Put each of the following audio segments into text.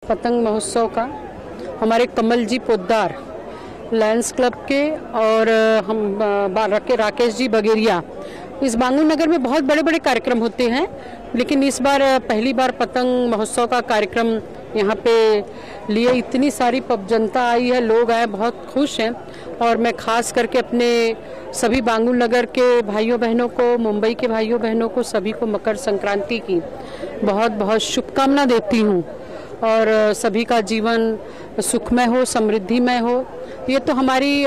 पतंग महोत्सव का हमारे कमल जी पोद्दार लायंस क्लब के और हम राकेश जी बगेरिया, इस बांगुर नगर में बहुत बड़े बड़े कार्यक्रम होते हैं, लेकिन इस बार पहली बार पतंग महोत्सव का कार्यक्रम यहाँ पे लिए इतनी सारी जनता आई है, लोग आए, बहुत खुश हैं। और मैं खास करके अपने सभी बांगुर नगर के भाइयों बहनों को, मुंबई के भाइयों बहनों को, सभी को मकर संक्रांति की बहुत बहुत शुभकामना देती हूँ और सभी का जीवन सुखमय हो, समृद्धिमय हो। ये तो हमारी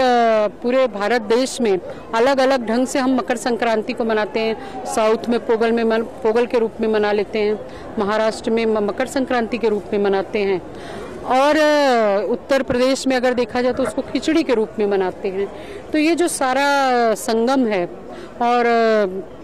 पूरे भारत देश में अलग अलग ढंग से हम मकर संक्रांति को मनाते हैं। साउथ में पोगल के रूप में मना लेते हैं, महाराष्ट्र में मकर संक्रांति के रूप में मनाते हैं, और उत्तर प्रदेश में अगर देखा जाए तो उसको खिचड़ी के रूप में मनाते हैं। तो ये जो सारा संगम है, और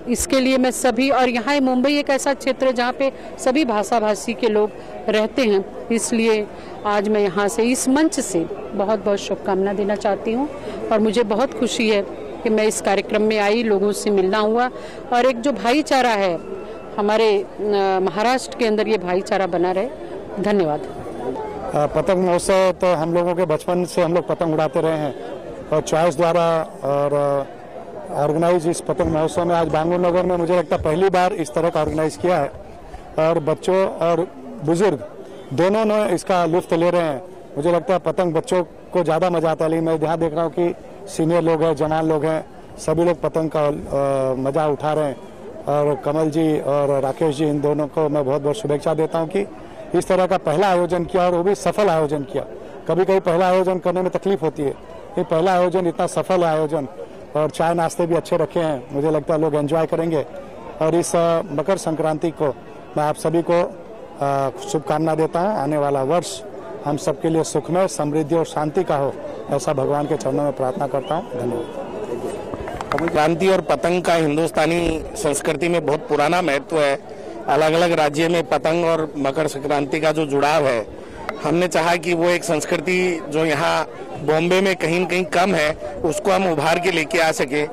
इसके लिए मैं सभी, और यहाँ मुंबई एक ऐसा क्षेत्र है जहाँ पे सभी भाषा भाषी के लोग रहते हैं, इसलिए आज मैं यहाँ से इस मंच से बहुत बहुत शुभकामना देना चाहती हूँ। और मुझे बहुत खुशी है कि मैं इस कार्यक्रम में आई, लोगों से मिलना हुआ, और एक जो भाईचारा है हमारे महाराष्ट्र के अंदर, ये भाईचारा बना रहे। धन्यवाद। पतंग महोत्सव तो हम लोगों के बचपन से हम लोग पतंग उड़ाते रहे हैं, और चॉइस द्वारा और ऑर्गेनाइज इस पतंग महोत्सव में आज बांगुर नगर में मुझे लगता है पहली बार इस तरह का ऑर्गेनाइज किया है, और बच्चों और बुजुर्ग दोनों ने इसका लुत्फ ले रहे हैं। मुझे लगता है पतंग बच्चों को ज़्यादा मजा आता है, लेकिन मैं ध्यान देख रहा हूँ कि सीनियर लोग हैं, जवान लोग हैं, सभी लोग पतंग का मजा उठा रहे हैं। और कमल जी और राकेश जी, इन दोनों को मैं बहुत बहुत शुभेच्छा देता हूँ कि इस तरह का पहला आयोजन किया, और वो भी सफल आयोजन किया। कभी कभी पहला आयोजन करने में तकलीफ होती है, ये पहला आयोजन इतना सफल आयोजन, और चाय नाश्ते भी अच्छे रखे हैं। मुझे लगता है लोग एंजॉय करेंगे, और इस मकर संक्रांति को मैं आप सभी को शुभकामना देता हूँ। आने वाला वर्ष हम सबके लिए सुखमय, समृद्धि और शांति का हो, ऐसा भगवान के चरणों में प्रार्थना करता हूँ। धन्यवाद। संक्रांति और पतंग का हिंदुस्तानी संस्कृति में बहुत पुराना महत्व है। अलग अलग राज्य में पतंग और मकर संक्रांति का जो जुड़ाव है, हमने चाहा कि वो एक संस्कृति जो यहाँ बॉम्बे में कहीं न कहीं कम है, उसको हम उभार के लेके आ सके।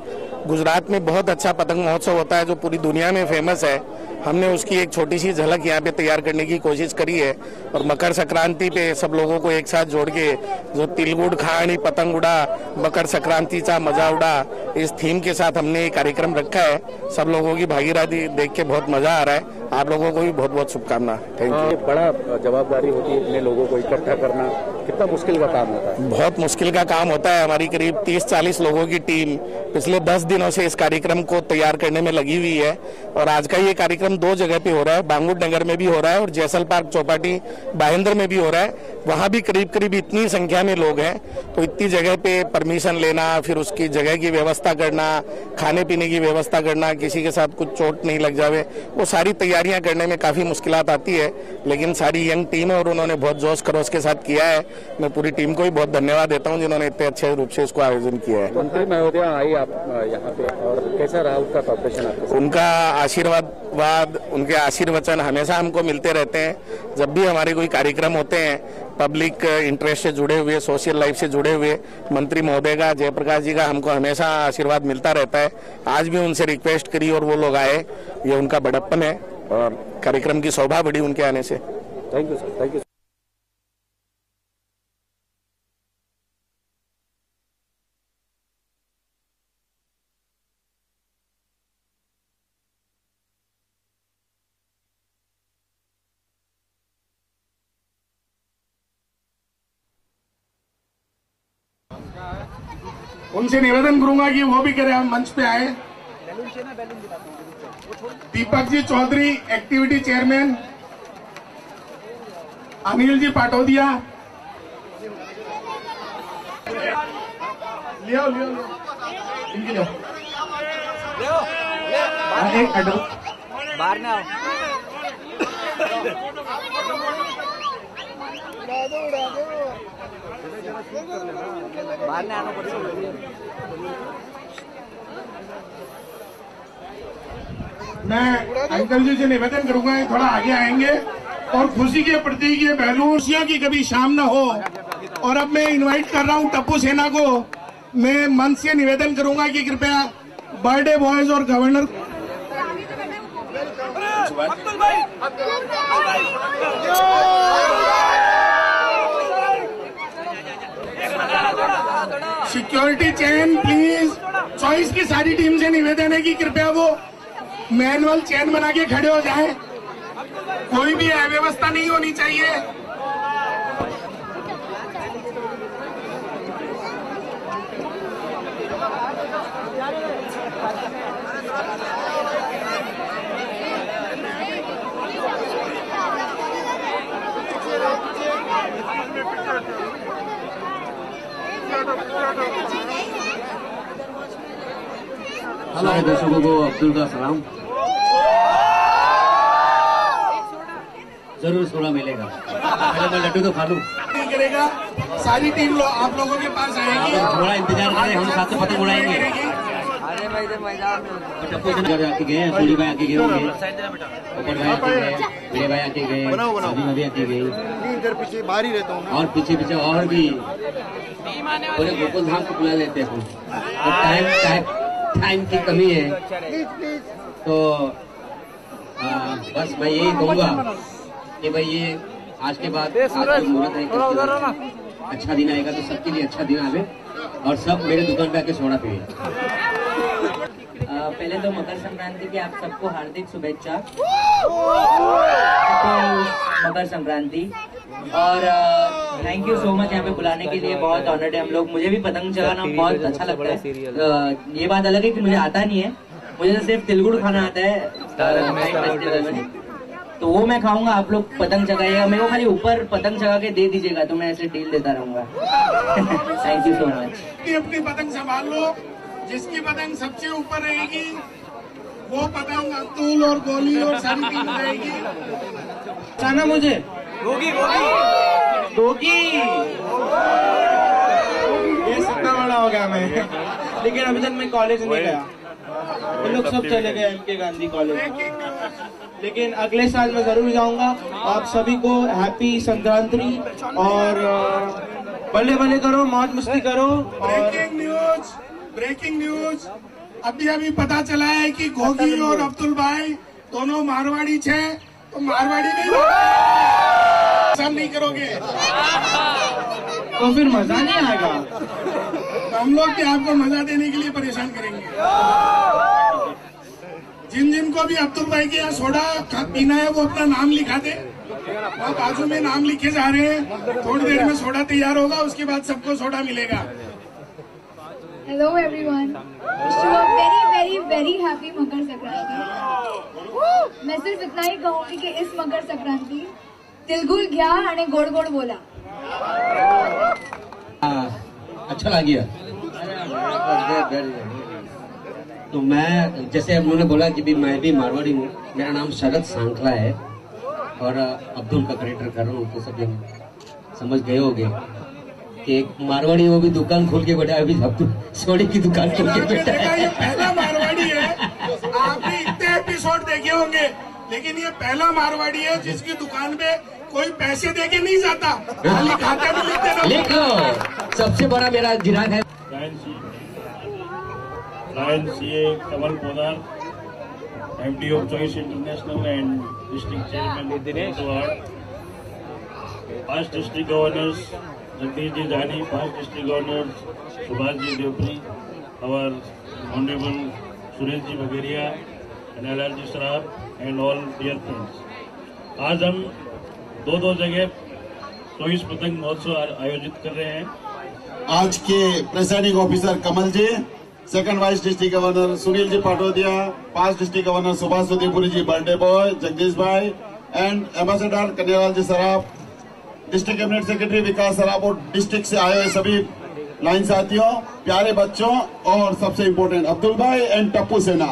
गुजरात में बहुत अच्छा पतंग महोत्सव होता है जो पूरी दुनिया में फेमस है। हमने उसकी एक छोटी सी झलक यहाँ पे तैयार करने की कोशिश करी है, और मकर संक्रांति पे सब लोगों को एक साथ जोड़ के जो तिलगुड़ खानी पतंग उड़ा, मकर संक्रांति चा मजा उड़ा, इस थीम के साथ हमने ये कार्यक्रम रखा है। सब लोगों की भागीदारी देख के बहुत मजा आ रहा है। आप लोगों को भी बहुत बहुत शुभकामना। Thank you. बड़ा जवाबदारी होती है इतने लोगों को इकट्ठा करना, कितना मुश्किल का काम होता है? बहुत मुश्किल का काम होता है। हमारी करीब 30-40 लोगों की टीम पिछले 10 दिनों से इस कार्यक्रम को तैयार करने में लगी हुई है, और आज का ये कार्यक्रम 2 जगह पे हो रहा है। बांगुर नगर में भी हो रहा है और जैसल पार्क चौपाटी बाहेंद्र में भी हो रहा है। वहाँ भी करीब करीब इतनी संख्या में लोग हैं, तो इतनी जगह पे परमिशन लेना, फिर उसकी जगह की व्यवस्था करना, खाने पीने की व्यवस्था करना, किसी के साथ कुछ चोट नहीं लग जावे, वो सारी तैयारियां करने में काफी मुश्किलात आती है। लेकिन सारी यंग टीम है और उन्होंने बहुत जोश खरोश के साथ किया है। मैं पूरी टीम को भी बहुत धन्यवाद देता हूँ जिन्होंने इतने अच्छे रूप से इसको आयोजन किया है। मंत्री महोदय आई आप यहाँ पे, और कैसा रहा उसका कॉर्पोरेशन? उनका आशीर्वाद, उनके आशीर्वचन हमेशा हमको मिलते रहते हैं। जब भी हमारे कोई कार्यक्रम होते हैं, पब्लिक इंटरेस्ट से जुड़े हुए, सोशल लाइफ से जुड़े हुए, मंत्री महोदय का, जयप्रकाश जी का हमको हमेशा आशीर्वाद मिलता रहता है। आज भी उनसे रिक्वेस्ट करी और वो लोग आए, ये उनका बड़प्पन है, और कार्यक्रम की शोभा बढ़ी उनके आने से। Thank you sir, thank you. उनसे निवेदन करूंगा कि वो भी करें, हम मंच पे आए। दीपक जी चौधरी एक्टिविटी चेयरमैन, अनिल जी पाटोदिया, लियो इनकी लियो बाहर ना बाहर आना पड़ेगा। मैं अंकल जी से निवेदन करूंगा थोड़ा आगे आएंगे, और खुशी के प्रतीक ये बैलूसियों की कभी शाम ना हो। और अब मैं इनवाइट कर रहा हूं टप्पू सेना को। मैं मंच से निवेदन करूंगा कि कृपया बर्थडे बॉयज और गवर्नर अब्दुल भाई सिक्योरिटी चेन प्लीज, चॉइस की सारी टीम से निवेदन है कि कृपया वो मैनुअल चेन बना के खड़े हो जाए, कोई भी अव्यवस्था नहीं होनी चाहिए। सारे दर्शकों को अब्दुल का सलाम। जरूर सोना मिलेगा, पहले मैं लड्डू तो खा लूं। करेगा, सारी टीम आप लोगों के पास आएगी, थोड़ा इंतजार करें, हम साथ में पतंग उड़ाएंगे। टप्पू से आके गए, सूरी भाई आके गए होंगे, ऊपर भाई आके गए, बड़े भाई आके गए, अभी भी आके गई, इधर पीछे बाहर ही रहता हूँ और पीछे पीछे और भी पूरे गोकुल धाम को बुला लेते हैं। टाइम की कमी है, तो बस मैं यही कहूँगा कि भाई ये आज के बाद आज मुहूर्त है, अच्छा दिन आएगा तो सबके लिए अच्छा दिन आवे और सब मेरे दुकान पे आके सोना पिए। पहले तो मकर संक्रांति की आप सबको हार्दिक शुभेच्छा। मकर संक्रांति और थैंक यू सो मच यहाँ पे बुलाने के लिए, बहुत ऑनर्ड है हम लोग। मुझे भी पतंग चलाना बहुत अच्छा लगता है। ये बात अलग है कि मुझे आता नहीं है, मुझे तो सिर्फ तिलगुड़ खाना आता है, तो वो मैं खाऊंगा। आप लोग पतंग चगाइएगा, मेरे को खाली ऊपर पतंग चगा के दे दीजिएगा तो मैं ऐसे डील देता रहूंगा। Thank you so much. अपनी पतंग संभाल लो, जिसकी पतंग सबसे ऊपर रहेगी वो पतंग अब्दुल और गोली और सारी टीम रहेगी। जाना मुझे गोगी ये सत्ता बड़ा हो गया मैं, लेकिन अभी तक मैं कॉलेज नहीं गया। ये लोग सब चले गए MK गांधी कॉलेज, लेकिन अगले साल मैं जरूर जाऊंगा। आप सभी को हैप्पी संक्रांति और बल्ले बल्ले करो, मौज मस्ती करो। ब्रेकिंग न्यूज अभी पता चला है कि गोगी और अब्दुल भाई दोनों मारवाड़ी थे, तो मारवाड़ी नहीं सब नहीं करोगे तो फिर मजा नहीं आएगा। हम लोग भी आपको मजा देने के लिए परेशान करेंगे। जिन को भी अब्दुल भाई के यहाँ सोडा पीना है वो अपना नाम लिखा दे, वहाँ बाजू में नाम लिखे जा रहे हैं। थोड़ी देर में सोडा तैयार होगा, उसके बाद सबको सोडा मिलेगा। Hello everyone. Wish you a very very very happy Makar Sankranti. मैं सिर्फ इतना ही कहूँगी कि इस मकर संक्रांति तिलगुल घ्या आणि गोड गोड बोला। अच्छा लगा। तो मैं जैसे उन्होंने बोला कि भी मैं भी मारवाड़ी हूँ, मेरा नाम शरद सांखला है और अब्दुल का करेक्टर कर रहा हूँ। तो सब समझ गए होंगे कि एक मारवाड़ी वो भी दुकान खोल के बैठा है, अभी अब्दुल सोडी की दुकान खोल के बैठा है। ये पहला मारवाड़ी है, आपने इतने एपिसोड देखे होंगे, लेकिन ये पहला मारवाड़ी है जिसकी दुकान पे कोई पैसे दे के नहीं जाता, खाली खाते में लिख देना। लिखो, सबसे बड़ा मेरा गिराक है Lion CA Kamal Podar, MD of Choice International and District Chairman Dinesh Award, past District Governors Jagdish Ji Jani, past District Governors Subhash Ji Devpuri, our Honorable Suresh Ji Bagaria and LRG Srab and all dear friends. आज हम दो जगह choice पतंग महोत्सव आयोजित कर रहे हैं। आज के presiding officer Kamal ji, second vice district governor Sunil ji Patodia, past district governor Subhash Devpuri ji birthday boy जगदीश भाई and ambassador Kanyalal ji Saraf, district cabinet secretary Vikas Saraf और डिस्ट्रिक्ट से आए हुए सभी लाइन साथियों, प्यारे बच्चों और सबसे इम्पोर्टेंट अब्दुल भाई एंड टप्पू सेना।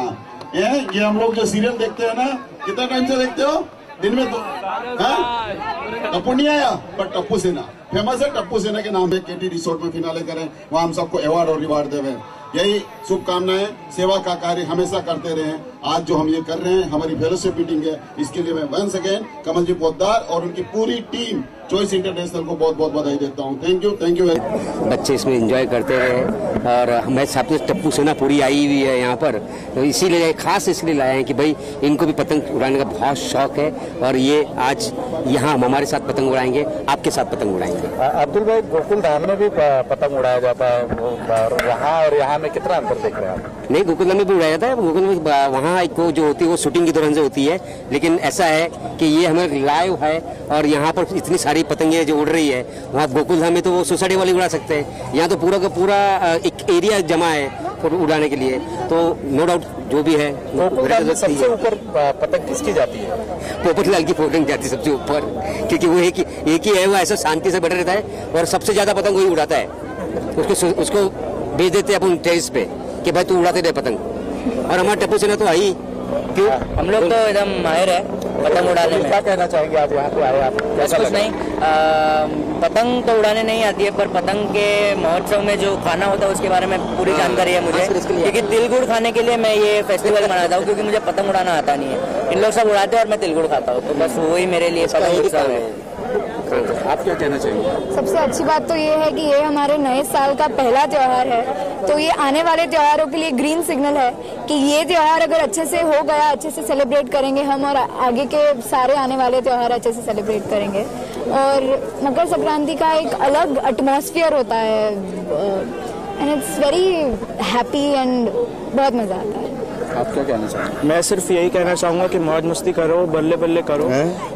ये हम लोग जो सीरियल देखते हैं ना, कितना टाइम से देखते हो? दिन में तो टप्पू नहीं आया पर टप्पू सेना फेमस है। टप्पू सेना के नाम पे केटी रिसोर्ट में फिनाले करें, वहाँ हम सबको अवार्ड और रिवार्ड देवे। यही शुभकामनाएं, सेवा का कार्य हमेशा करते रहें। आज जो हम ये कर रहे हैं, हमारी फेलोशिप मीटिंग है, इसके लिए मैं वंस अगेन कमल जी पोद्दार और उनकी पूरी टीम चॉइस इंटरनेशनल को बहुत बहुत बधाई देता हूँ। थैंक यू बच्चे इसमें एंजॉय करते रहे और हमारे साथ में टप्पू सेना पूरी आई हुई है यहाँ पर, तो इसीलिए खास इसलिए लाए हैं कि भाई इनको भी पतंग उड़ाने का बहुत शौक है और ये आज यहाँ हमारे साथ पतंग उड़ाएंगे, आपके साथ पतंग उड़ाएंगे। अब्दुल भाई, गोकुल धाम में भी पतंग उड़ाया जाता है, वहाँ और यहाँ में कितना अंतर देख रहे हैं आप? नहीं, गोकुल धाम में भी उड़ाया जाता है। गोकुल में वहाँ एक जो होती है वो शूटिंग की दौरान से होती है, लेकिन ऐसा है कि ये हमें लाइव है और यहाँ पर इतनी सारी पतंगे जो उड़ रही है, वहाँ गोकुल धाम में तो वो सोसाइटी वाले उड़ा सकते हैं, यहाँ तो पूरा का पूरा एक एरिया जमा है उड़ाने के लिए, तो नो डाउट जो भी है। सबसे ऊपर पतंग किसकी जाती है? पोपटलाल की पतंग जाती है सबसे ऊपर, क्योंकि वो एक ही है, वो ऐसा शांति से बैठा रहता है और सबसे ज्यादा पतंग वही उड़ाता है। उसको भेज देते हैं अपन टेरिस पे कि भाई तू उड़ाते रहे पतंग, और हमारा टप्पू सेना तो आई क्यों, हम लोग तो एकदम माहिर है पतंग उड़ाने में। क्या कहना चाहेंगे आज यहाँ पे आए आप? कुछ नहीं, पतंग तो उड़ाने नहीं आती है, पर पतंग के महोत्सव में जो खाना होता है उसके बारे में पूरी जानकारी है मुझे, क्योंकि तिलगुड़ खाने के लिए मैं ये फेस्टिवल मनाता हूँ, क्योंकि मुझे पतंग उड़ाना आता नहीं है। इन लोग सब उड़ाते हैं और मैं तिलगुड़ खाता हूँ, तो बस वही मेरे लिए पतंग उत्सव है। आप क्या कहना चाहेंगे? सबसे अच्छी बात तो ये है कि ये हमारे नए साल का पहला त्योहार है, तो ये आने वाले त्योहारों के लिए ग्रीन सिग्नल है कि ये त्योहार अगर अच्छे से हो गया, अच्छे से सेलिब्रेट करेंगे हम, और आगे के सारे आने वाले त्योहार अच्छे से सेलिब्रेट करेंगे। और मकर संक्रांति का एक अलग एटमॉस्फेयर होता है and it's very happy and बहुत मजा आता है। आप क्या कहना चाहेंगे? मैं सिर्फ यही कहना चाहूँगा कि मौज मस्ती करो, बल्ले बल्ले करो,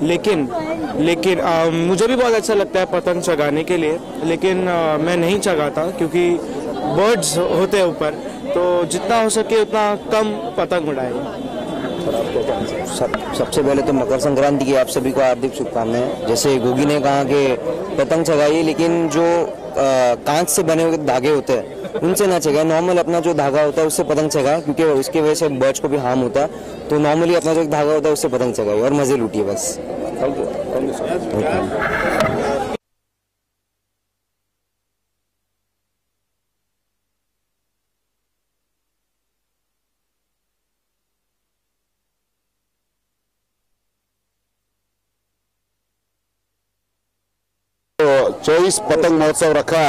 लेकिन मुझे भी बहुत अच्छा लगता है पतंग चगाने के लिए, लेकिन मैं नहीं चगाता क्योंकि बर्ड्स होते हैं ऊपर, तो जितना हो सके उतना कम पतंग उड़ाएंगे। सबसे पहले तो मकर संक्रांति की आप सभी को हार्दिक शुभकामनाएं। जैसे गोगी ने कहा कि पतंग चगाइए, लेकिन जो कांच से बने हुए धागे होते हैं उनसे ना चगाए, नॉर्मल अपना जो धागा होता है उससे पतंग चगाए, क्योंकि उसकी वजह से बर्ड्स को भी हार्म होता है। तो नॉर्मली अपना जो धागा होता है उससे पतंग चगाइए और मजे लूटिए बस। Thank you so much. Choice पतंग महोत्सव रखा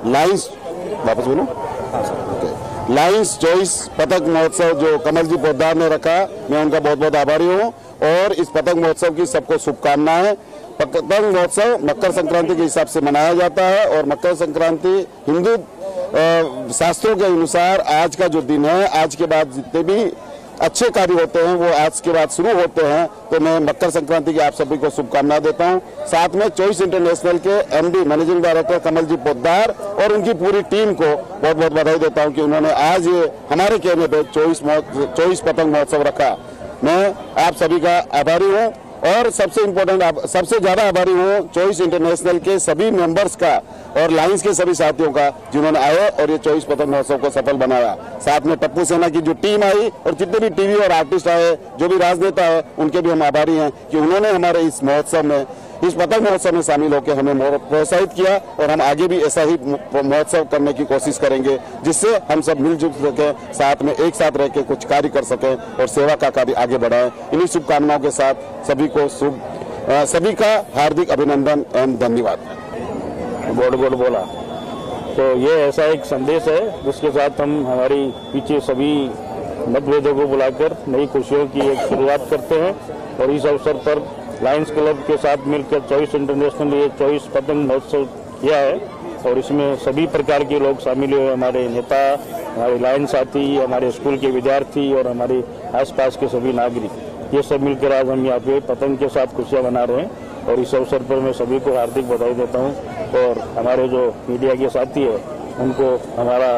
लाइन्स, वापस बोलो, लाइन्स चॉइस पतंग महोत्सव जो कमल जी पोद्दार ने रखा, मैं उनका बहुत बहुत आभारी हूँ और इस पतंग महोत्सव की सबको शुभकामनाएं। पतंग महोत्सव मकर संक्रांति के हिसाब से मनाया जाता है और मकर संक्रांति हिंदू शास्त्रों के अनुसार आज का जो दिन है, आज के बाद जितने भी अच्छे कार्य होते हैं वो आज के बाद शुरू होते हैं, तो मैं मकर संक्रांति की आप सभी को शुभकामनाएं देता हूं। साथ में चॉइस इंटरनेशनल के एमडी मैनेजिंग डायरेक्टर कमल जी पोद्दार और उनकी पूरी टीम को बहुत बहुत बधाई देता हूं कि उन्होंने आज ये हमारे कहने पे चॉइस पतंग महोत्सव रखा। मैं आप सभी का आभारी हूँ और सबसे इम्पोर्टेंट, सबसे ज्यादा आभारी हूँ चॉइस इंटरनेशनल के सभी मेंबर्स का और लाइन्स के सभी साथियों का जिन्होंने आए और ये चॉइस पतंग महोत्सव को सफल बनाया। साथ में टप्पू सेना की जो टीम आई और जितने भी टीवी और आर्टिस्ट आए, जो भी राजनेता है, उनके भी हम आभारी हैं कि उन्होंने हमारे इस महोत्सव में, इस पतंग महोत्सव में शामिल होकर हमें प्रोत्साहित किया और हम आगे भी ऐसा ही महोत्सव करने की कोशिश करेंगे, जिससे हम सब मिलजुल सके, साथ में एक साथ रह के कुछ कार्य कर सकें और सेवा का कार्य आगे बढ़ाएं। इन्हीं शुभकामनाओं के साथ सभी को सभी का हार्दिक अभिनंदन एवं धन्यवाद। गोड गोड बोला, तो ये ऐसा एक संदेश है जिसके साथ हम हमारी पीछे सभी मतभेदों को बुलाकर नई खुशियों की एक शुरुआत करते हैं और इस अवसर पर लायंस क्लब के साथ मिलकर चॉइस इंटरनेशनल ये चॉइस पतंग महोत्सव किया है और इसमें सभी प्रकार के लोग शामिल हुए, हमारे नेता, हमारे लायंस साथी, हमारे स्कूल के विद्यार्थी और हमारे आसपास के सभी नागरिक, ये सब मिलकर आज हम यहाँ पे पतंग के साथ खुशियाँ मना रहे हैं और इस अवसर पर मैं सभी को हार्दिक बधाई देता हूँ और हमारे जो मीडिया के साथी है उनको हमारा